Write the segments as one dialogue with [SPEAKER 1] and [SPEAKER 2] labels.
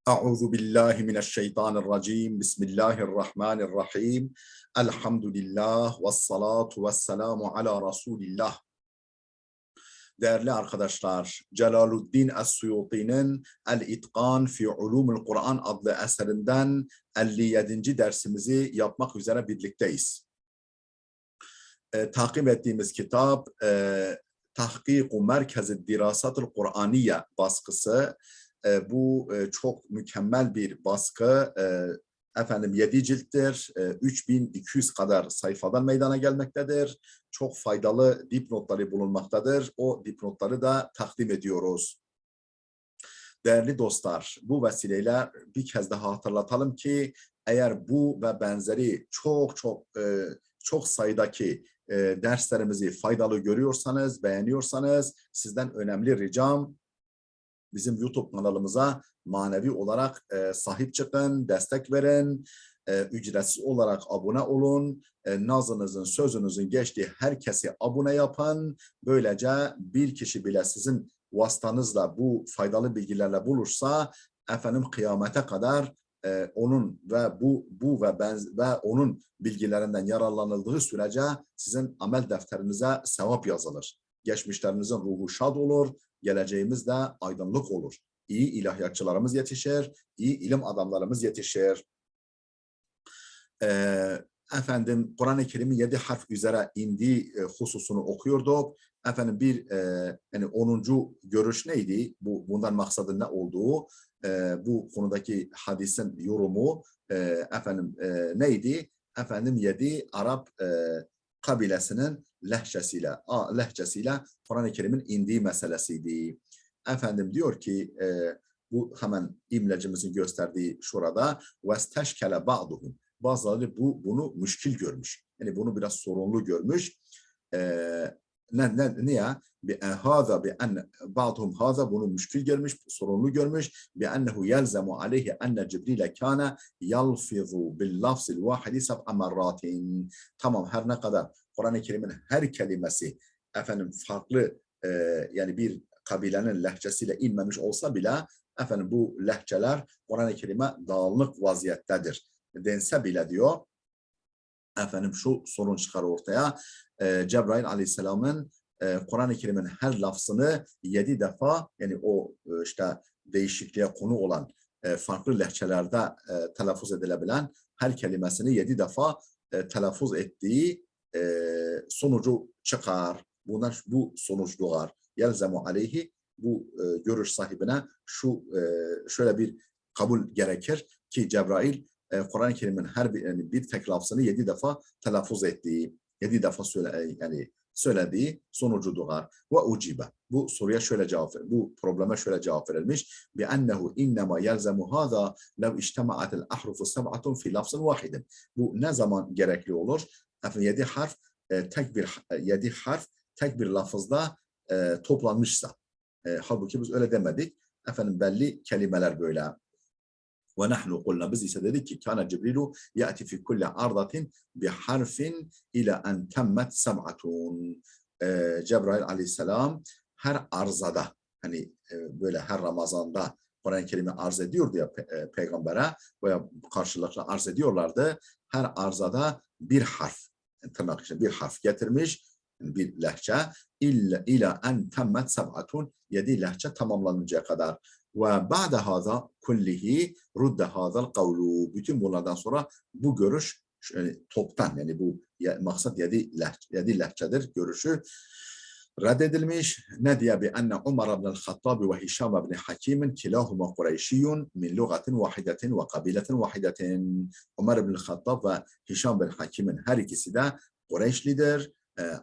[SPEAKER 1] Euzu billahi mineşşeytanirracim. Bismillahirrahmanirrahim. Elhamdülillah ve salatu ve selamu ala Resulillah. Değerli arkadaşlar, Celaluddin Es-Suyuti'nin El-İtkan fi Ulumul Kur'an adlı eserinden 57. dersimizi yapmak üzere birlikteyiz. Takip ettiğimiz kitap Tahkik-u Merkez-i Dirasat-ı Kur'aniye baskısı. Bu çok mükemmel bir baskı. 7 cilttir, 3200 kadar sayfadan meydana gelmektedir. Çok faydalı dipnotları bulunmaktadır. O dipnotları da takdim ediyoruz. Değerli dostlar, bu vesileyle bir kez daha hatırlatalım ki eğer bu ve benzeri çok sayıdaki derslerimizi faydalı görüyorsanız, beğeniyorsanız sizden önemli ricam bizim YouTube kanalımıza manevi olarak sahip çıkın, destek verin, ücretsiz olarak abone olun, nazınızın, sözünüzün geçtiği herkesi abone yapın. Böylece bir kişi bile sizin vasıtanızla bu faydalı bilgilerle bulursa, kıyamete kadar onun ve ve onun bilgilerinden yararlanıldığı sürece sizin amel defterinize sevap yazılır. Geçmişlerinizin ruhu şad olur, geleceğimiz de aydınlık olur. İyi ilahiyatçılarımız yetişir, iyi ilim adamlarımız yetişir. Kur'an-ı Kerim'in 7 harf üzere indiği hususunu okuyorduk. Yani 10. görüş neydi? Bundan maksadı ne olduğu? Bu konudaki hadisin yorumu neydi? 7 Arap kabilesinin lehçesiyle Kur'an-ı Kerim'in indiği meselesiydi. Diyor ki bu hemen imlecimizin gösterdiği şurada وَاسْتَشْكَلَ بَعْضُهُمْ bazıları bunu müşkil görmüş. Yani bunu biraz sorunlu görmüş. Niye? Bazıhum haza bunu müşkil görmüş, sorunlu görmüş. Bi'ennehu yelzemu aleyhi enne Cibril'e kâne yalfizu bil lafzil vahidi sab'a merratin. Tamam, her ne kadar Kur'an-ı Kerim'in her kelimesi farklı yani bir kabilenin lehçesiyle inmemiş olsa bile bu lehçeler Kur'an-ı Kerim'e dağınık vaziyettedir dense bile diyor, şu sorun çıkar ortaya. Cebrail Aleyhisselam'ın Kur'an-ı Kerim'in her lafzını 7 defa, yani o değişikliğe konu olan farklı lehçelerde telaffuz edilebilen her kelimesini 7 defa telaffuz ettiği sonucu çıkar. Bu sonuç doğar. Yelzemu aleyhi, bu görüş sahibine şöyle bir kabul gerekir ki Cebrail Kur'an-ı Kerim'in her bir tek lafzını 7 defa telaffuz ettiği, 7 defa söylediği sonucu doğar. Ve ucibe. Bu soruya şöyle bu probleme şöyle cevap verilmiş. Bi ennehu innema yelzemu hâzâ lev iştema'atil ahrufu seb'atun fi lafzın vahidin. Bu ne zaman gerekli olur? 7 harf tek bir lafızda toplanmışsa. Halbuki biz öyle demedik. Belli kelimeler böyle. Ve nahnu kulna, biz ise dedik ki kana Cibrilu ya'ti fi kulli ardatin bi harfin ila en temmet seb'atun. Cebrail Aleyhisselam her arzada, böyle her Ramazan'da Kur'an-ı Kerim'i arz ediyordu ya peygambere veya karşılıklı arz ediyorlardı. Her arzada bir harf, tırnak içinde bir harf getirmiş, bir lehçe, ila en temmet seb'atun, 7 lehçe tamamlanıncaya kadar. Ve ba'de hâzâ kullihi rudde hâzâl kavlu. Bütün bunlardan sonra bu görüş toptan, yani bu maksat 7 lehçedir görüşü reddedilmiş. Ne diye? Bi enne Umar ibn Hattab ve Hişam ibn Hakim kilahuma Kureyşiyun min lugatin vahidetin ve kabiletin vahidetin. Umar ibn Hattab ve Hişam ibn Hakim'in her ikisi de Kureyşlidir.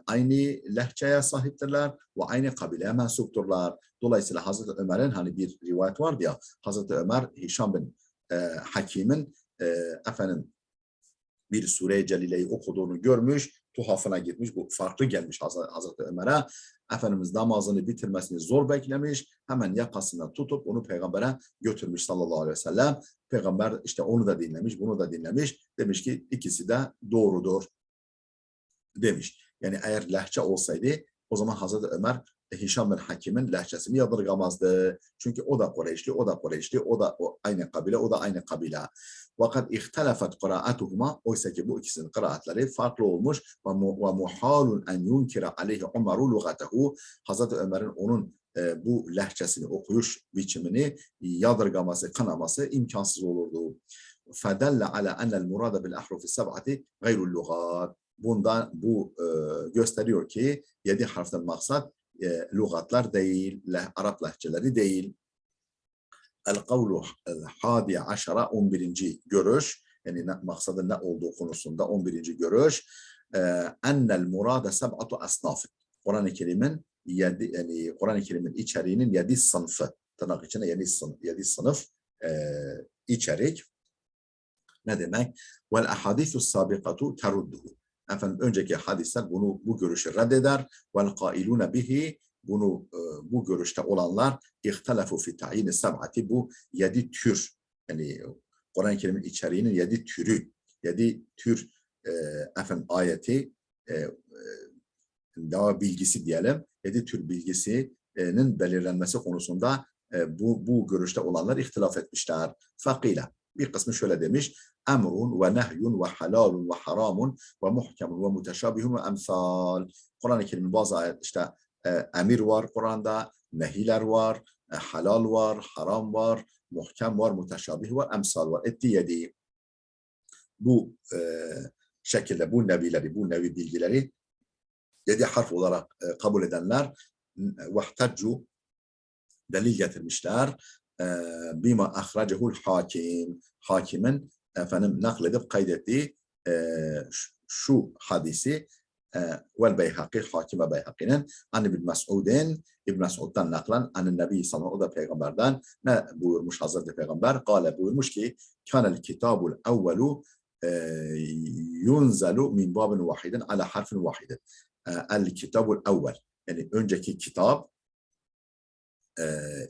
[SPEAKER 1] Aynı lehçeye sahiptirler ve aynı kabileye mensupturlar. Dolayısıyla Hazreti Ömer'in bir rivayet vardı ya, Hazreti Ömer Hişam bin Hakim'in bir Sure-i Celile'yi okuduğunu görmüş, tuhafına gitmiş, bu farklı gelmiş Hazreti Ömer'e. Efendimiz namazını bitirmesini zor beklemiş, hemen yakasından tutup onu peygambere götürmüş sallallahu aleyhi ve sellem. Peygamber onu da dinlemiş, bunu da dinlemiş, demiş ki ikisi de doğrudur demiş. Yani eğer lehçe olsaydı o zaman Hazreti Ömer Hişam bin Hakim'in lehçesini yadırgamazdı. Çünkü o da Kureyşli, o da Kureyşli, o da aynı kabile, o da aynı kabile. Fakat ihtelafet kıraatuhuma, oysa ki bu ikisinin kıraatleri farklı olmuş. Ve muhalun en yunkira aleyhi Umaru lugatehu. Hazreti Ömer'in onun bu lehçesini, okuyuş biçimini yadırgaması, kınaması imkansız olurdu. فَدَلَّ عَلَى أَنَّ الْمُرَادَ بِالْأَحْرُفِ السَّبْعَةِ غَيْرُ اللُّغَاتِ. Bundan bu gösteriyor ki 7 harften maksat lügatlar değil, Arap lehçeleri değil. El-kavlu hadi aşara 11. görüş, yani maksadın ne olduğu konusunda 11. görüş. Ennel murade seb'atu asnaf. Kur'an-ı Kerim'in Kur'an-ı Kerim'in içeriğinin 7 sınıfı, tırnak içinde 7 sınıf içerik. Ne demek? Vel ahadithu sabiqatu terudduhu. Efendim önceki hadisler bu görüşü reddeder. Vel qailune bihi, bu görüşte olanlar ihtelafu fi ta'yini seb'ati, bu 7 tür, yani Kur'an-ı Kerim'in içeriğinin 7 türü, 7 tür ayeti daha bilgisi diyelim, 7 tür bilgisinin belirlenmesi konusunda bu görüşte olanlar ihtilaf etmişler. Fakile, bir kısmı şöyle demiş: emrun ve nehyun ve halalun ve haramun ve muhkemun ve muteşabihun ve emsal. Kur'an-ı Kerim'in bazı ayet işte emir var Kur'an'da, nehiler var, halal var, haram var, muhkem var, muteşabih var, emsal var. Etti yedi. Bu şekilde bu nevileri, bu nevi bilgileri 7 harf olarak kabul edenler vahtaccu, delil getirmişler. Bima ahracehul hakim, hakimin nakledip kaydettiği şu hadisi vel Beyhaki, Hakim ve Beyhaki'nin Anne bin Mes'ud'in, İbn Mes'ud'dan naklen Anne Nebi sallallahu aleyhi ve peygamberden ne buyurmuş Hazreti Peygamber? Gale, buyurmuş ki kanel kitabul evvelu yunzalu min babin vahidin ala harfin vahidin. El kitabul evvel, yani önceki kitap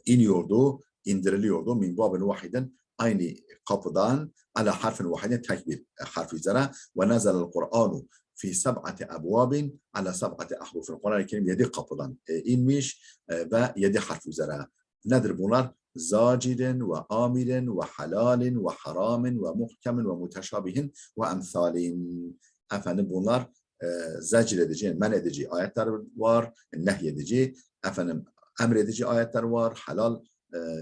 [SPEAKER 1] iniyordu, indiriliyordu min babin vahidin, aynı kapıdan ala harfin vahidin, tek bir harf üzere. Ve nazelel Kur'anu fi seb'ati ebvabin ala seb'ati ahrufin. Kur'an-ı Kerim 7 kapıdan inmiş ve 7 harf üzere. Nedir bunlar? Zacidin ve amirin ve halalin ve haramin ve muhkemin ve muteşabihin ve emsalin. Efendim bunlar zecir edici, men edici ayetler var, nehyedici, emredici ayetler var, halal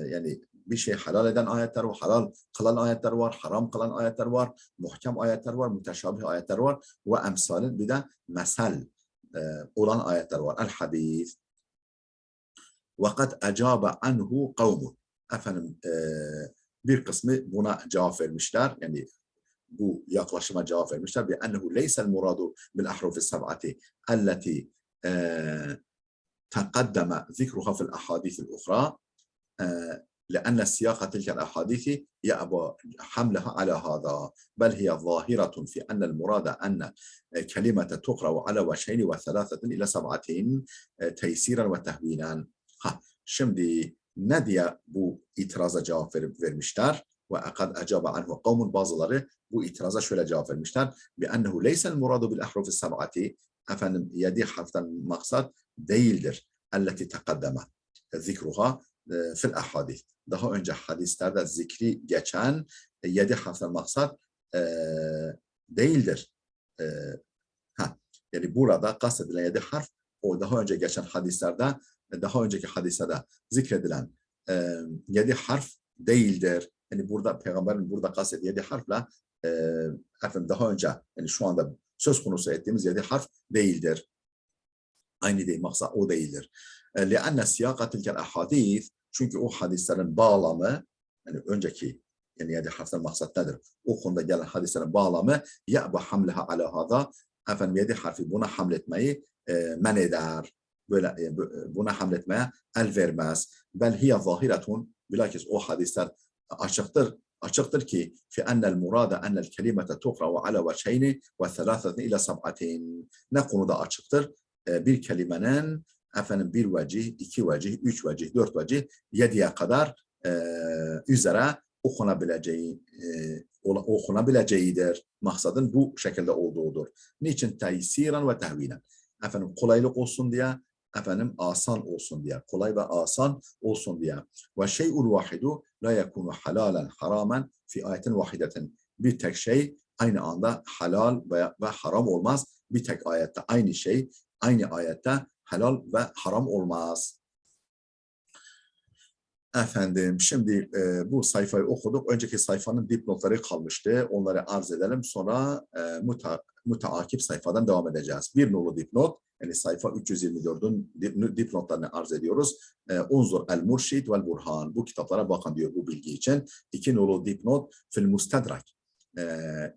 [SPEAKER 1] yani bir şey halal eden ayetler var, halal kılan ayetler var, haram kılan ayetler var, muhkem ayetler var, müteşabih ayetler var ve emsalin, bir de mesel olan ayetler var. El-hadis. وَقَدْ اَجَابَ عَنْهُ قَوْمٌ. Bir kısmı buna cevap vermişler, yani bu yaklaşıma cevap vermişler. بِأَنَّهُ لَيْسَ الْمُرَادُ بِالْأَحْرُفِ السَّبْعَةِ الَّتِي تقدم ذكرها في الأحاديث الأخرى لأن سياق تلك الأحاديث يأبى حملها على هذا، بل هي ظاهرة في أن المراد أن كلمة تقرأ على وجهين وثلاثة إلى 7 تيسيرا وتهوينا. Şimdi ne diye bu itiraza cevap vermişler? Ve akad acaba anhu kavmun, bazıları bu itiraza şöyle cevap vermişler: bi ennehu leysel muradu bil ahrufi sab'ati, 7 harften maksat değildir. Elleti tekaddeme zikruha fil ahadis. Daha önce hadislerde zikri geçen 7 harften maksat değildir. Yani burada kastedilen 7 harf o daha önce geçen hadislerde, daha önceki hadislerde zikredilen 7 harf değildir. Yani burada peygamberin burada kastettiği 7 harfle daha önce, yani şu anda söz konusu ettiğimiz 7 harf değildir. Aynı değil, maksat o değildir. لأن سياق تلك الأحاديث, çünkü o hadislerin bağlamı, yani önceki, yani 7 harften maksat nedir? O konuda gelen hadislerin bağlamı ya'ba hamleha ala hada, 7 harfi buna hamletmeyi men eder. Böyle buna hamletmeye el vermez. Bel hiye zahiretun, bilakis o hadisler açıktır ki fi ennel murada ennel kelimete tuqra'u ala veciheyni ve thelâtheten ila 7. Ne konuda açıktır? Bir kelimenin bir vecih, 2 vecih, 3 vecih, 4 vecih, 7'ye kadar üzere okunabileceğidir. Maksadın bu şekilde olduğudur. Niçin? Teysiren ve tehvinen. Kolaylık olsun diye, asan olsun diye, kolay ve asan olsun diye. Ve şey'ul vahidu la yekunu halalan haramen fi ayetin vahidetin. Bir tek şey aynı anda halal ve haram olmaz. Bir tek ayette aynı şey, aynı ayette helal ve haram olmaz. Şimdi bu sayfayı okuduk. Önceki sayfanın dipnotları kalmıştı. Onları arz edelim. Sonra müteakip sayfadan devam edeceğiz. Bir nolu dipnot, yani sayfa 324'ün dipnotlarını arz ediyoruz. Unzur el-Murşid vel-Burhan. Bu kitaplara bakın diyor bu bilgi için. İki nolu dipnot fil mustedrak.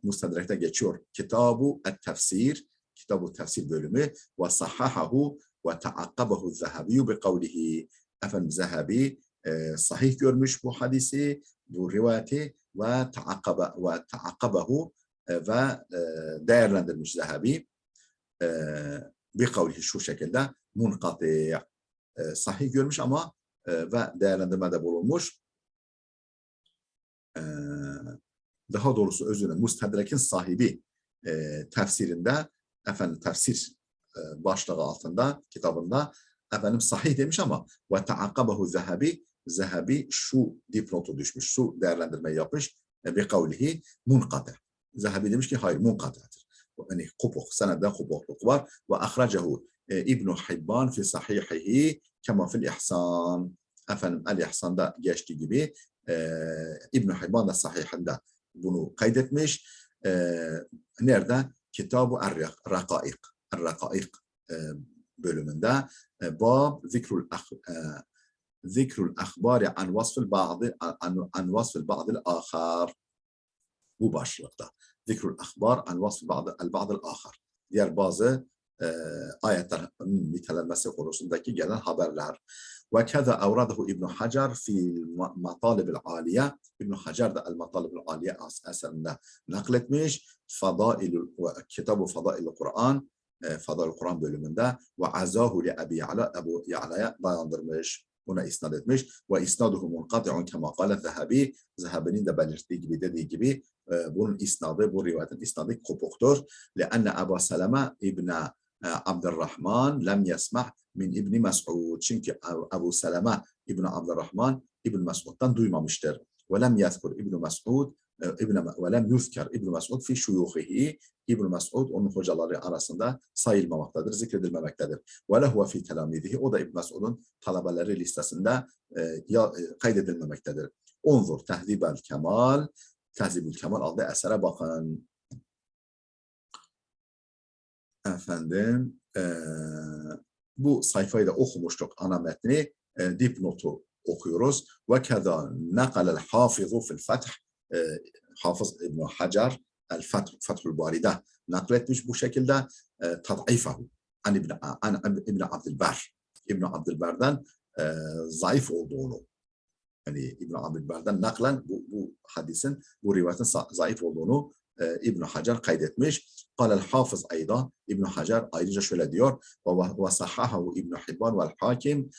[SPEAKER 1] Mustedrak'ta geçiyor. Kitabu et-Tefsir. Kitabu tefsir bölümü ve sahahahu ve taakkabahu Zehebi bi kavlihi. Zehebi sahih görmüş bu hadisi, bu rivayeti ve taakkabahu ve değerlendirmiş Zehebi bir kavli şu şekilde munkati sahih görmüş ama ve değerlendirmede bulunmuş. Daha doğrusu özünü Mustedrek'in sahibi tefsirinde tefsir başlığı altında kitabında sahih demiş ama ve taakkabahu Zehebi şu dipnotu düşmüş, şu değerlendirmeyi yapmış bir kavlihi munkati. Zehebi demiş ki hayır munkati'dir. Yani kopuk, senede kopukluk var. Ve ahracehu İbn Hibban fi sahihihi kema fil ihsan. El-İhsan'da geçtiği gibi İbn Hibban da sahihinde bunu kaydetmiş. Nerede? Kitab-ı Er-Rakaik bölümünde bab zikrul ahbari an vasfil ba'dil ahar. Bu başlıkta. Zikrul ahbar an vasfil ba'dil ahar. Diğer bazı ayetlerin nitelenmesi konusundaki gelen haberler. Ve keza avradehu İbn Hacer fi matalibil aliye. İbn Hacer de el matalibil aliye eserinde nakletmiş. Kitab-ı Fadail-i Kur'an, Fadail-i Kur'an bölümünde ve azahu li Ebu Ya'la'ya dayandırmış. Buna isnad etmiş. Ve isnaduhu munkati'un kema kâle Zehebi. Zehebi'nin de belirttiği gibi, dediği gibi bunun isnadı, bu rivayetin isnadı kopuktur. Leanne Ebu Seleme İbn Abdurrahman lem yesma' min İbn Mes'ud. Çünkü Ebu Seleme İbn Abdurrahman İbn Mes'ud'dan duymamıştır. Ve lem yezkur İbn Mes'ud ve lem yuzker İbn Mes'ud fi şuyuhihi. İbn Mes'ud onun hocaları arasında sayılmamaktadır, zikredilmemektedir. Ve lehuve fi telamidihi. O da İbn Mes'ud'un talebeleri listesinde kaydedilmemektedir. Unzur Tehzibel Kemal. Tehzibül Kemal adlı esere bakın. Bu sayfayı da okumuştuk, ana metni, dipnotu okuyoruz. Ve keza nakalel hafizu fil feth. Hafız İbn Hacer el-Fethül Bari'de nakletmiş bu şekilde tad'ifahu an İbn Abdülber. İbn Abdülber'den zayıf olduğunu, yani İbn Abdülber'den naklen bu hadisin, bu rivayetin zayıf olduğunu İbn Hacer kaydetmiş. Qalel hafız ayda, İbn Hacer ayrıca şöyle diyor: ve sahahahu İbn Hibban vel Hakim.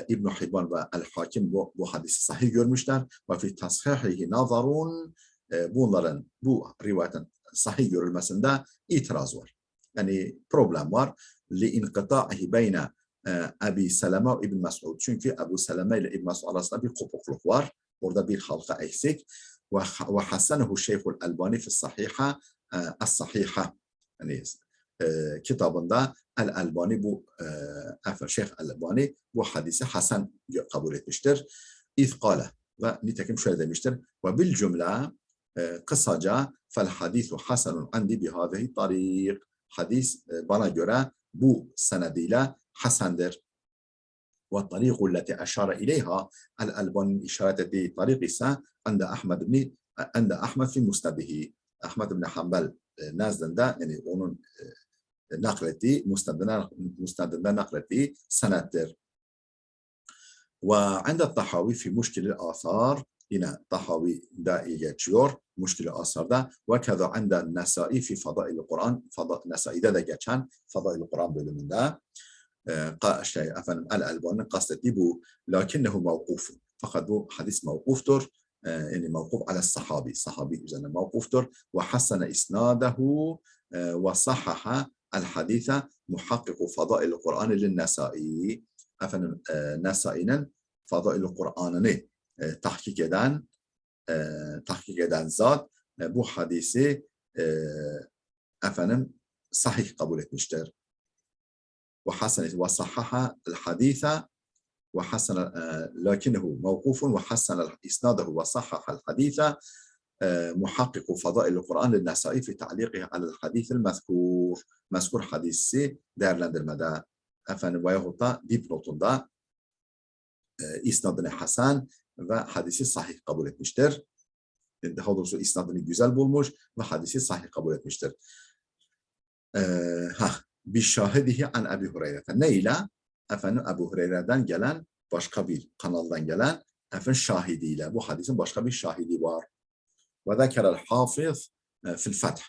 [SPEAKER 1] İbn Hibban ve El Hakim bu hadisi sahih görmüşler. Ve fi tashihihi nazarun. Bunların, bu rivayetin sahih görülmesinde itiraz var. Yani problem var. Li inqita'ihi beyne Ebi Seleme ve İbn Mes'ud. Çünkü Ebu Seleme ile İbn Mes'ud arasında bir kopukluk var. Orada bir halka eksik. Ve hasenehu Şeyhul Albani fi sahiha as-sahiha. Yani kitabında El-Albani bu Şeyh El-Albani bu hadisi hasen kabul etmiştir. İzkale ve nitekim şöyle demiştir. Ve bil cümle kısaca fel hadisu hasenun andi bihâzihi tarik. Hadis bana göre bu senediyle hasendir. Ve tariqu leti eşare ileyha El-Albani'nin işaret ettiği tarik ise ande Ahmed fi musnedihi. Ahmed ibn Hanbel nezdinde, yani onun naklettiği, musnedinde naklettiği senettir. Ve inde Tahavi fi muşkil-i asar, yine Tahavi'de geçiyor muşkil-i asarda. Ve keza inde Nesai fi Fadail-i Kur'an, Nesai'de de geçen Fadail-i Kur'an bölümünde El-Albani'nin kastettiği bu. Lakinnehu mevkufun. Fakat bu hadis mevkuftur. Yani mevkuf ala sahabi. Sahabi üzerine mevkuftur. Ve hassene isnadehu ve sahaha el-hadise muhakkiku fadail Kur'an lin-Nesai. Efendim Nesai'nin Fadail Kur'an'ını tahkik eden zat bu hadisi efendim sahih kabul etmiştir. Ve hasen ve sahaha el-hadise ve hasen lakinnehu mevkufun ve hasen isnadehu ve sahaha el-hadise muhakkiku fadail Kur'an lin-Nesai fi ta'liqihi alel hadis el-mezkur. Mezkur hadisi değerlendirmede efendim veyahut da dipnotunda isnadını hasen ve hadisi sahih kabul etmiştir. Daha doğrusu isnadını güzel bulmuş ve hadisi sahih kabul etmiştir. Bir şahidihi an Ebu Hureyre. Ne ile? Efendim Ebu Hureyre'den gelen başka bir kanaldan gelen efendim şahidiyle. Bu hadisin başka bir şahidi var. Ve zekerel hafız fil feth.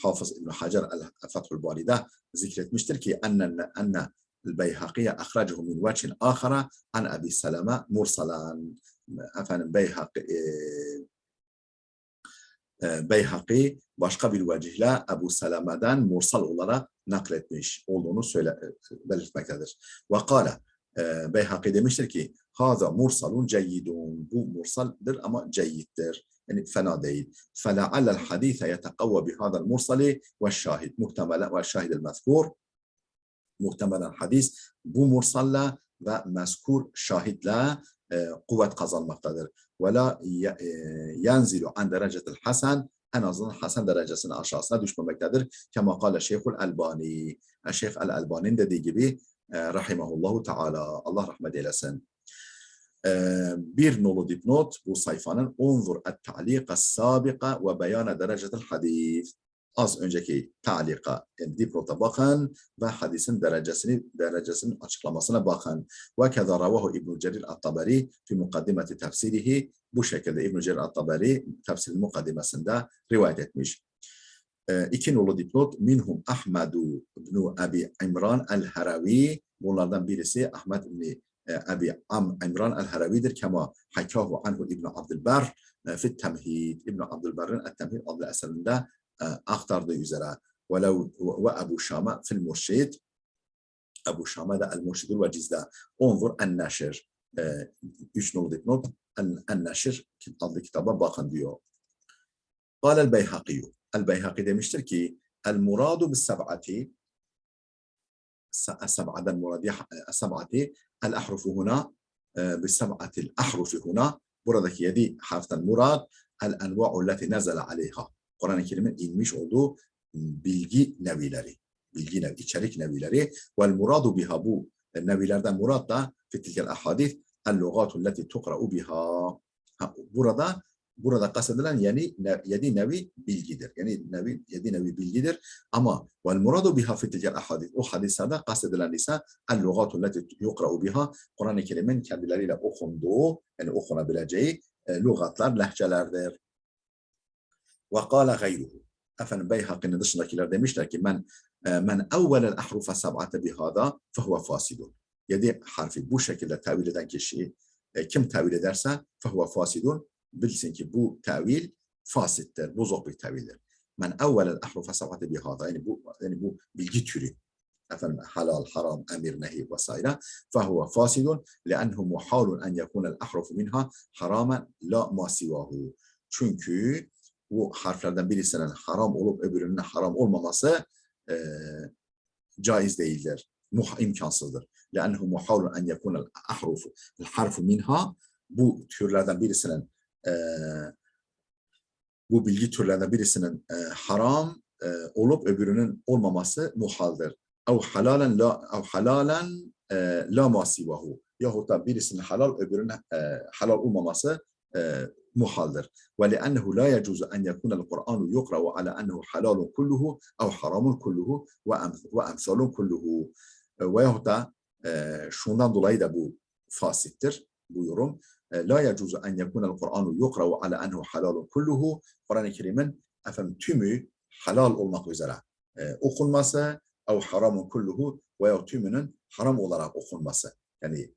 [SPEAKER 1] Hafız İbn Hacer el-Fethül Bari'de zikretmiştir ki enne el-Beyhakiye ahracehu min vechin ahara an Ebi Seleme mursalan. Efendim Beyhaki başka bir vecihle Ebu Seleme'den mursal olarak nakletmiş olduğunu belirtmektedir. Ve kâle Beyhaki demiştir ki hâzâ mursalun ceyyidun. Bu mursaldir ama ceyyittir. Yani fena değil. فَلَعَلَّ الْحَدِيثَ يَتَقَوَّ بِهَذَا الْمُرْسَلِ وَالشَّاهِدِ مُحْتَمَلًا وَالشَّاهِدِ الْمَذْكُورِ muhtemelen hadis bu mursalla ve mezkur şahidle kuvvet kazanmaktadır. Ve la yenzilu an derecetil hasen, en azından hasen derecesinin aşağısına düşmemektedir. Kema kâle Şeyhul Albani. Şeyh el-Albani'nin dediği gibi rahimahullahu teala. Allah rahmet eylesin. Bir nolu dipnot bu sayfanın unzur et-ta'liqa s-sabiqa ve beyana derecetil hadis. Az önceki ta'lika yani dipnota bakın ve hadisin derecesinin açıklamasına bakın. Ve keza ravahu İbn Cerir at-Tabari fi mukaddimeti tefsirihi. Bu şekilde İbn Cerir at-Tabari tefsirin mukaddimesinde rivayet etmiş. İki nolu dipnot minhum Ahmedu ibn Abi İmran el-Haravi. Bunlardan birisi Ahmed ibn Abi İmran el-Haravi'dir. Kema hakahu anhu İbn Abdülber fi temhid. İbn Abdülber'in et-Temhid adlı eserinde aktardığı üzere ve Ebu Şama fil Murşid. Ebu Şama da el-Murşidul Veciz'de onzur en-neşir. 3 nolu dipnot en-neşir adlı kitaba bakın diyor. Kâle el-Beyhaki. El-Beyhaki demiştir ki el-muradu bis-seb'ati السبعة المرادية السبعة الأحرف هنا بالسبعة الأحرف هنا buradaki 7 harften murad el-enva'u leti nezele aleyha. Kur'an-ı Kerim'in inmiş olduğu bilgi nevileri, içerik nevileri vel muradu biha bu nevilerden murad da fitilkel ahadith el-lugatu leti tuqra'u biha. Burada kastedilen yani 7 nevi bilgidir. Yani 7 nevi bilgidir. Ama vel muradu biha fitilkel ahadith. O hadislerde kastedilen ise el-lugatu leti yuqra'u biha. Kur'an-ı Kerim'in kendileriyle okunduğu, yani okunabileceği lügatlar, lehçelerdir. Ve kâle gayruhu. Efendim Beyhaki'nin dışındakiler demişler ki men evvelel ahrufe sab'ate bihâda fehuve fasidun. 7 harfi bu şekilde tevil eden kişi kim tevil ederse fehuve fasidun, bilsin ki bu tevil fasittir, bozuk bir tevildir. Men evvelel ahrufe sab'ate bihâda, yani bu bilgi türü. Efendim halal, haram, emir, nehi vesaire. Fehuve fasidun le'enhu muhalun en yekunel ahrufu minha haramen la masivahu. Çünkü bu harflerden birisinin haram olup öbürünün haram olmaması caiz değildir. İmkansızdır. لأنه محاول أن يكون الحرف منها bu türlerden birisinin bu bilgi türlerden birisinin haram olup öbürünün olmaması muhaldir. Ev halalen la masivahu. Yahut da birisinin halal öbürünün halal olmaması muhaldir. وَلِأَنَّهُ لَا يَجُوزُ أَنْ يَكُونَ الْقُرْآنُ يُقْرَأُ عَلَى أَنَّهُ حَلَالٌ كُلُّهُ أَوْ حَرَامٌ كُلُّهُ وَأَمْثَالٌ كُلُّهُ. Veyahut da şundan dolayı da bu fasittir, bu yorum. لَا يَجُوزُ أَنْ يَكُونَ الْقُرْآنُ يُقْرَأُ عَلَى أَنَّهُ حَلَالٌ كُلُّهُ. Kur'an-ı Kerim'in tümü halal olmak üzere okunması اَوْ حَرَامٌ كُلُّهُ veya tümünün haram olarak okunması. Yani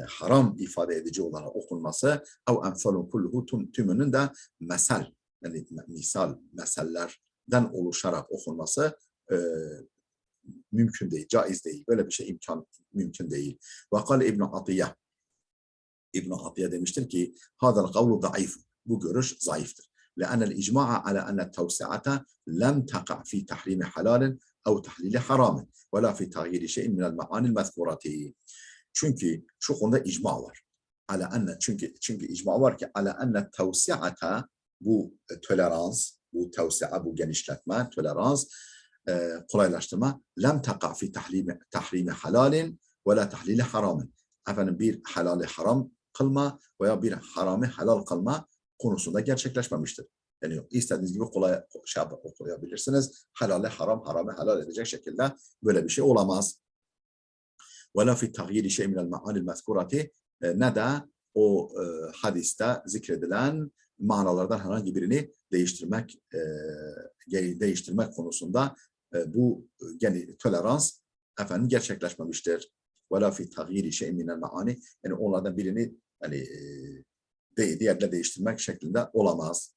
[SPEAKER 1] haram ifade edici olarak okunması ev emsalun kulluhu tümünün de mesel yani misal mesellerden oluşarak okunması mümkün değil, caiz değil. Böyle bir şey mümkün değil. Ve kâle İbn Atiyye. İbn Atiyye demiştir ki hadal kavlu zayıf. Bu görüş zayıftır. لأن الإجماع على أن التوسعة لم تقع في تحريم حلال أو تحليل حرام ولا في تغيير شيء من المعاني المذكورة. Çünkü şu konuda icma var. Ala enne, çünkü icma var ki ala enne tevsi'ata, bu tolerans, bu tevsi'a, bu genişletme, tolerans, kolaylaştırma, lem taqa fi tahrimi halalin ve la tahlili haramin. Efendim bir halali haram kılma veya bir haramı halal kılma konusunda gerçekleşmemiştir. Yani istediğiniz gibi kolay okuyabilirsiniz. Halali haram, haramı halal edecek şekilde böyle bir şey olamaz. وَلَا فِي تَغْيِيرِ شَيْءٍ مِنَ الْمَعَانِ الْمَذْكُورَةِ, ne de o hadiste zikredilen manalardan herhangi birini değiştirmek konusunda bu tolerans gerçekleşmemiştir. وَلَا فِي تَغْيِيرِ شَيْءٍ مِنَ الْمَعَانِ, yani onlardan birini diğerle değiştirmek şeklinde olamaz.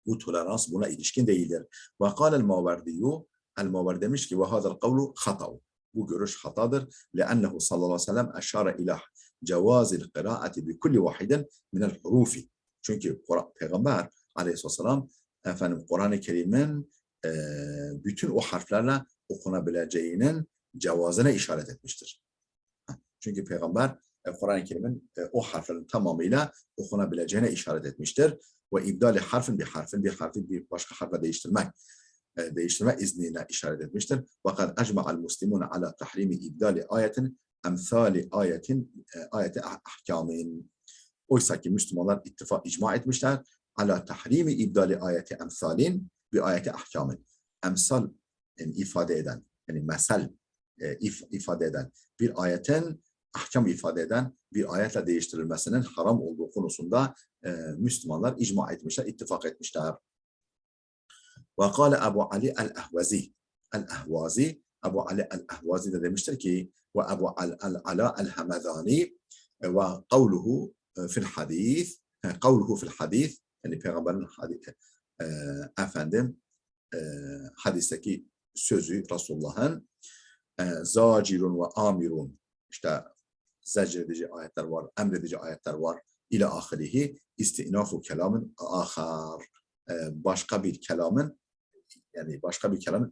[SPEAKER 1] Bu tolerans buna ilişkin değildir. وَقَالَ الْمَوَرْدِيُّ, El-Maverdi demiş ki وَهَذَا الْقَوْلُ خَطَوْ, bu görüş hatadır. لأنه sallallahu aleyhi ve sellem eşare ila cevazil kıraati bi kulli vahidin minel hurufi. Çünkü Peygamber aleyhisselam Kur'an-ı Kerim'in bütün o harflerle okunabileceğinin cevazına işaret etmiştir. Çünkü Peygamber Kur'an-ı Kerim'in o harflerin tamamıyla okunabileceğine işaret etmiştir. Ve ibdali harfin bir harfi bir başka harfe değiştirme iznine işaret etmiştir. Fakat ecma'al muslimun ala tahrimi ibdali ayetin emsali ayeti ahkamin. Oysa ki Müslümanlar icma etmişler ala tahrimi ibdali ayeti emsalin bi ayeti ahkamin. Emsal ifade eden, yani mesel ifade eden bir ayetin, ahkam ifade eden bir ayetle değiştirilmesinin haram olduğu konusunda Müslümanlar icma etmişler, ittifak etmişler. وقال أبو علي الأهوازي Ebu Ali el-Ahvazi de demiştir ki ve Ebu Ala el-Hamedani ve kavluhu fil hadis, yani Peygamberin hadisteki sözü Resulullah'ın zacirun ve amirun, işte zecr edici ayetler var, emredici ayetler var ila ahirihi, istinafu kelamın ahar, başka bir kelamın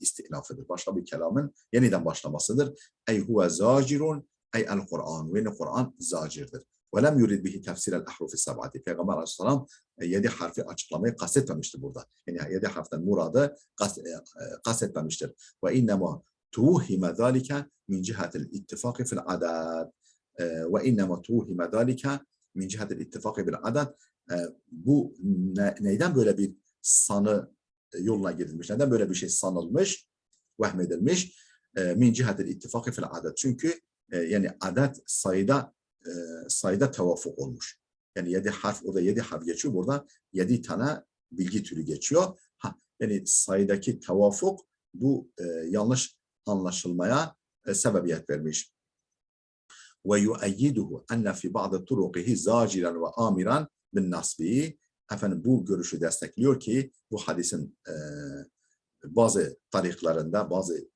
[SPEAKER 1] istinafıdır. Başka bir kelamın yeniden başlamasıdır. Ey huve zacirun ey el-Kur'an. Ve Kur'an zacirdir. Ve lem yurid bihi tefsirel ahrufi sab'ati. Peygamber aleyhisselam 7 harfi açıklamayı kastetmemiştir burada. Yani 7 harften muradı kastetmemiştir. Ve innema tuhime zalike min cihetil ittifakı fil adad. Ve innema tuhime zalike min cihetil ittifakı fil adad. Bu neyden böyle bir sanı yoluna gidilmiş? Neden böyle bir şey sanılmış, vehmedilmiş? Min cihetil ittifakı fil adet. Çünkü yani adet sayıda tevafuk olmuş. Yani 7 harf, orada 7 harf geçiyor, burada 7 tane bilgi türü geçiyor. Yani sayıdaki tevafuk bu yanlış anlaşılmaya sebebiyet vermiş. Ve yu'ayyiduhu enne fi ba'd turuqihi zaciran ve amiran bin nasbi. Bu görüşü destekliyor ki bu hadisin bazı tariklarında, bazı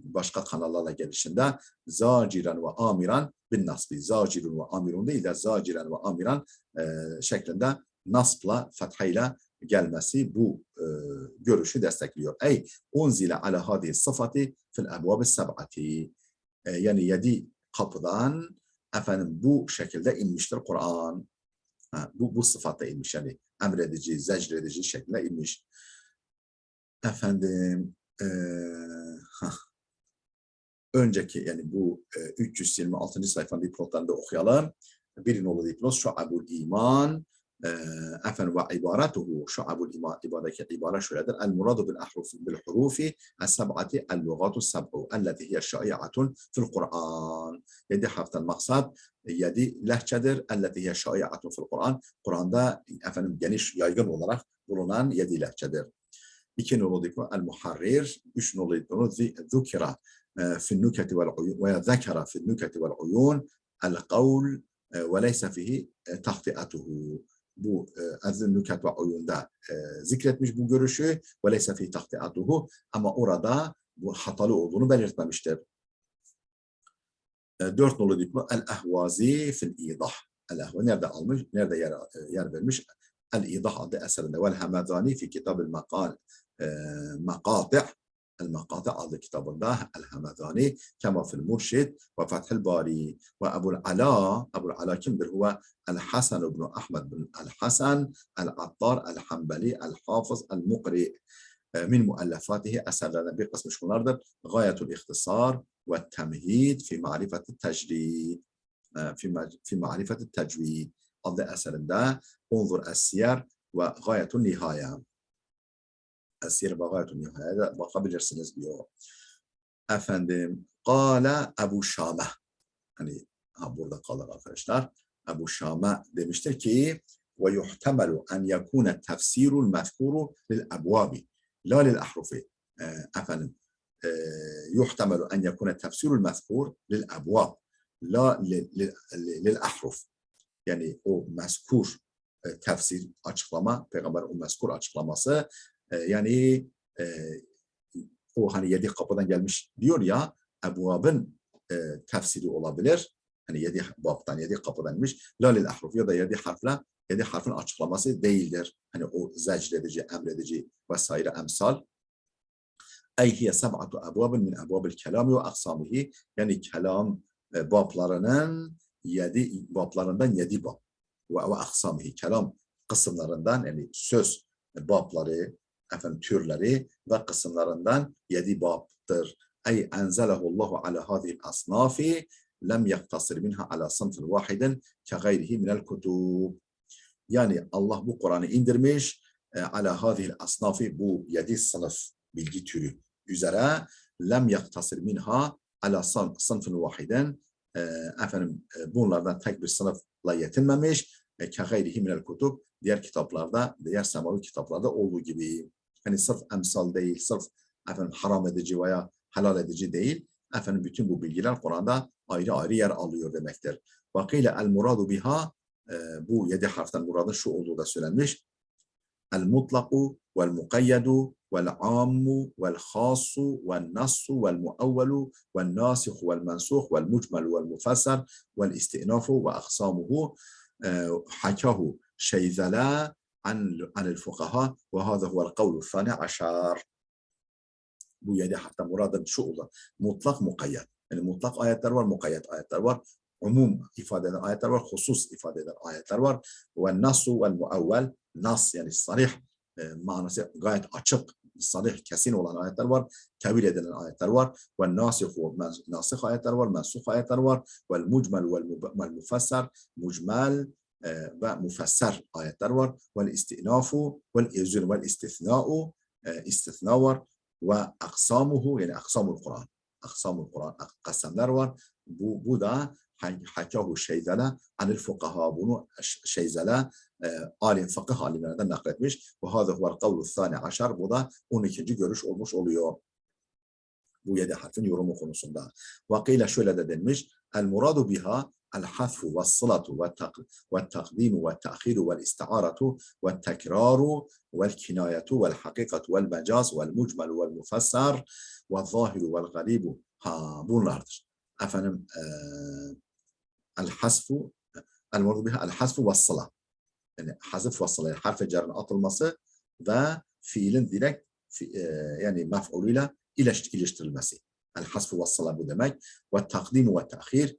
[SPEAKER 1] başka kanallarla gelişinde zaciren ve amiran bin nasbi, zacirun ve amirun değil de zaciren ve amiran şeklinde nasbla, fethayla gelmesi bu görüşü destekliyor. Ey unzile ala hadihi sıfatı fil ebvâbi seb'ati, yani 7 kapıdan bu şekilde inmiştir Kur'an. Bu sıfatla inmiş, yani emredici, zecredici şeklinde inmiş. Önceki, yani bu 326. sayfanın dipnotlarında okuyalım. Bir nolu dipnot şu'abul iman ve ibaretuhu. Şu'abul iman, ibare şöyledir. El muradu bil hurufi es-seb'ati el-lugatu seb'u elleti hiye şai'atun fil Kur'an. 7 harften maksat 7 lehçedir. Elleti hiye şai'atun fil Kur'an. Kur'an'da geniş, yaygın olarak bulunan 7 lehçedir. 2 nolu dipnot el-muharrir. 3 nolu dipnot zukira في النكت والعيون وذكر في النكت والعيون القول وليس فيه تخطئته. Bu nüket ve uyunda zikretmiş bu görüşü. وَلَيْسَ فِي تَخْتِئَتُهُ, ama orada bu hatalı olduğunu belirtmemiştir. 4 nolu dipnot el-ehvazi fil-idah. El-ehvazi nerede almış? Nerede yer vermiş? El-idah adlı eserinde. Vel-Hamadani fi kitab-ül maqati' el-Maqati' adlı kitabında El-Hamadani kema fil Murşid ve Fethül Bari ve Ebu'l Ala kimdir? Huve El-Hasan ibn Ahmed bin El-Hasan El-Attar El-Hanbali El-Hafız El-Muqri min muallafatihi eserlerden bir kısmı şunlardır. Gayetul ihtisar ve temhid fi marifeti tecrid. Fi marifeti tecvid adlı eserinde Unzur es-siyer ve Gayetun Nihaya. Es-siyer ve Gayetun Nihaya'da bakabilirsiniz diyor. Efendim, Kale Ebu Şame. Hani burada kalır arkadaşlar. Ebu Şame demiştir ki ve yuhtemelu en yekune tefsirul mezkuru lil ebvabi la lil ahrufi. Efendim, yuhtemelu en yekune tefsirul mezkur lil ebvab la lil ahruf. Yani o mezkur tefsir, açıklama, peygamber o mezkur açıklaması yani o hani 7 kapıdan gelmiş diyor ya, ebvabın tefsiri olabilir. Hani 7 babdan 7 kapıdan gelmiş. La lil ahruf ya da 7 harfle 7 harfin açıklaması değildir. Hani o zecredici, emredici vesaire emsal. Ey hiye seb'atu ebvabin min ebvabil kelami ve aksamihi. Yani kelam bablarından 7 bab. Ve aksamihi, kelam kısımlarından, yani söz babları, türleri ve kısımlarından 7 babdır. Ey enzelehullahu ala hadihil asnafi lem yaktasir minha ala sınıfın vahidin ke gayrihi minel kutub. Yani Allah bu Kur'an'ı indirmiş ala hadihil asnafi, bu 7 sınıf bilgi türü üzere, lem yaktasir minha ala sınıfın vahidin, bunlardan tek bir sınıfla yetinmemiş, ke gayrihi minel kutub, diğer kitaplarda, diğer semavi kitaplarda olduğu gibi. Hani sırf emsal değil, sırf haram edici veya helal edici değil. Bütün bu bilgiler Kur'an'da ayrı ayrı yer alıyor demektir. Vakile el muradu biha, bu 7 harften muradın şu olduğu da söylenmiş. El mutlaku vel mukayyedu vel ammu vel khassu vel nassu vel muavvelu vel nasihu vel mensuh vel mucmelu vel mufassar vel istinafu ve aksamuhu hakahu şeyzela anil fukaha ve hâzâ huvel kavlu thani aşar. Bu 7 harften muradın şu olur. Mutlak, mukayyet. Yani mutlak ayetler var, mukayyet ayetler var. Umum ifade eden ayetler var, husus ifade eden ayetler var. Ve nasu vel muavvel, nas yani sarih manası gayet açık, sarih, kesin olan ayetler var. Tevil edilen ayetler var. Ve nasih ayetler var, mensuh ayetler var. Ve mucmel vel mufassar, mucmel ve mufassar ayetler var. Ve istinafu vel izun vel istithna'u, istithna var. Ve aksamuhu, yani aksamul Kur'an. Aksamul Kur'an, kasemler var. Bu da hakahu şeyzele anil fukaha, bunu şeyzele alim, fıkıh alimlerinden nakletmiş. Ve hâzâ huvel kavlu thani aşar, bu da 12. görüş olmuş oluyor. Bu 7 harfin yorumu konusunda. Vakile şöyle de denmiş. El muradu biha el hasfu ve sılatu ve takdimu ve ta'khiru ve isti'aratu ve tekraru ve kinayetu ve hakikatu ve mecaz ve mucmelu ve mufassar ve zahiru ve garibu. Bunlardır. El hasfu, el muradu biha el hasfu ve sıla. Yani hazıf ve sıla, harf-i cerrin atılması ve fiilin direkt yani mef'uluyla iliştirilmesi. El hasfu ve sıla bu demek. Ve takdimu ve ta'khir,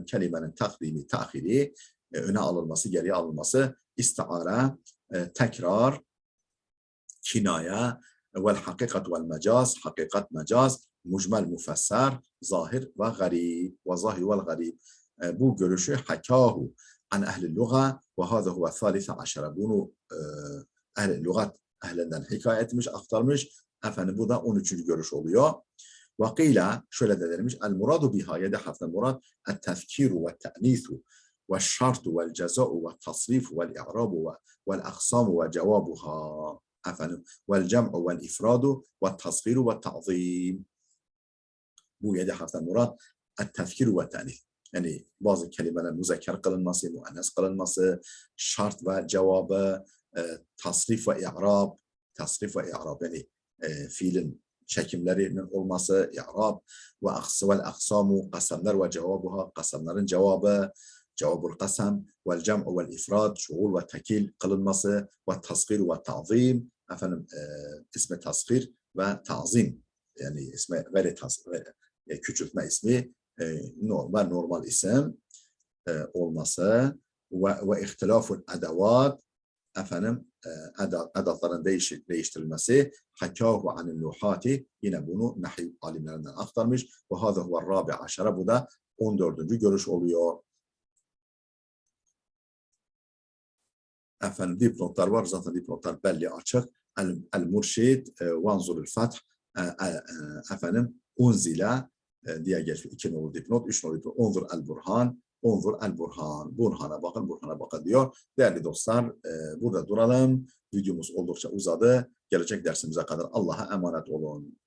[SPEAKER 1] kelimenin takdimi, ta'khiri, öne alınması, geriye alınması, istiara, tekrar, kinaya, vel hakikat vel mecaz, hakikat, mecaz, mucmel, mufassar, zahir ve garib, ve zahir vel garib. Bu görüşü hakahu an ehli lüga ve hâzâ huve thâlithe aşere. Bunu ehli lügat ehlinden hikaye etmiş, aktarmış. Bu da 13. görüş oluyor. Vakila şöyle de denilmiş. El muradu biha, 7 harften murad, el tezkiru ve te'nithu ve şartu ve ceza'u ve tasrifu ve i'rabu ve aksamu ve cevabuha. Vel cem'u ve ifradu ve tasgiru ve ta'zim. Bu 7 harften murad, el tezkiru ve te'nith. Yani bazı kelimelerin müzekker kılınması, muannes kılınması, şart ve cevabı, tasrif ve i'rab, yani fiilin çekimlerinin olması, i'rab ve aksamu, kasamlar ve cevabuha, kasamların cevabı, cevabul kasam vel cem'u vel ifrad, şuul ve tekil kılınması ve tasgir ve ta'zim, efendim ismi tasgir ve ta'zim, yani ismi gayri tasgir, küçültme ismi, normal isim olması ve ihtilaful edevat, efendim edatların değiştirilmesi, hakâhu anil luhati, yine bunu nahiv alimlerinden aktarmış. Ve hâzâ huvel râbi aşara, bu da 14. görüş oluyor. Efendim dipnotlar var, zaten dipnotlar belli açık. El-Murşid, Vanzurul Fath, efendim Unzila diye geçiyor. 2 nolu dipnot, 3 nolu dipnot. Unzur el-Burhan, Unzur el-Burhan. Burhan'a bakın, Burhan'a bakın diyor. Değerli dostlar, burada duralım. Videomuz oldukça uzadı. Gelecek dersimize kadar Allah'a emanet olun.